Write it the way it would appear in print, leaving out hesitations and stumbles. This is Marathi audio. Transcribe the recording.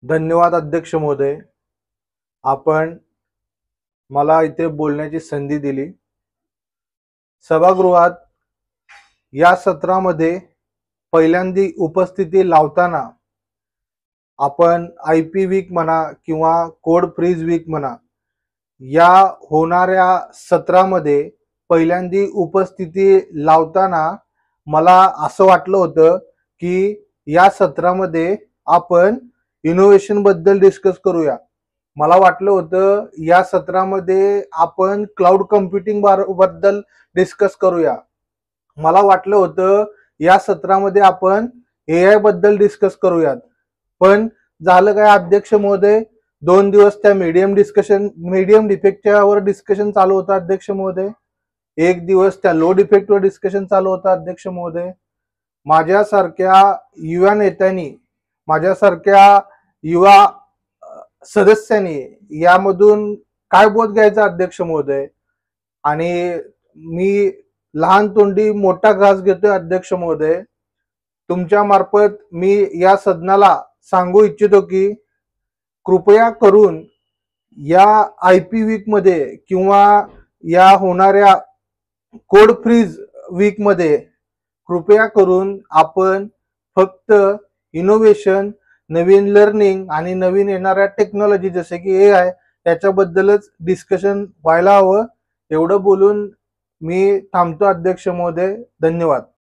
धन्यवाद अध्यक्ष महोदय. आपण मला इथे बोलण्याची संधी दिली. सभागृहात या सत्रामध्ये पहिल्यांदी उपस्थिती लावताना आपण IP वीक म्हणा किंवा कोड फ्रीज वीक म्हणा, या होणाऱ्या सत्रामध्ये पहिल्यांदी उपस्थिती लावताना मला असं वाटलं होतं की या सत्रामध्ये आपण इनोव्हेशन बद्दल डिस्कस करूया. मला वाटलं होतं या सत्रामध्ये आपण क्लाउड कम्प्युटिंग बद्दल डिस्कस करूया. मला वाटलं होतं या सत्रामध्ये आपण AI बद्दल डिस्कस करूयात. पण झालं काय अध्यक्ष महोदय, 2 दिवस त्या मीडियम डिफेक्टच्या वर डिस्कशन चालू होतं अध्यक्ष महोदय. 1 दिवस त्या लो डिफेक्टवर डिस्कशन चालू होतं अध्यक्ष महोदय. माझ्यासारख्या युवा नेत्यांनी, माझ्यासारख्या युवा सदस्यांनी यामधून काय बोध घ्यायचा अध्यक्ष महोदय. आणि मी लहान तोंडी मोठा घास घेतोय अध्यक्ष महोदय. तुमच्या मार्फत मी या सदनाला सांगू इच्छितो की कृपया करून या IP वीक मध्ये किंवा या होणाऱ्या कोड फ्रीज वीक मध्ये कृपया करून आपण फक्त इनोव्हेशन, नवीन लर्निंग आणि नवीन येणाऱ्या टेक्नॉलॉजी जसे की AI याच्याबद्दलच डिस्कशन व्हायला हवं. एवढं बोलून मी थांबतो अध्यक्ष महोदय. धन्यवाद.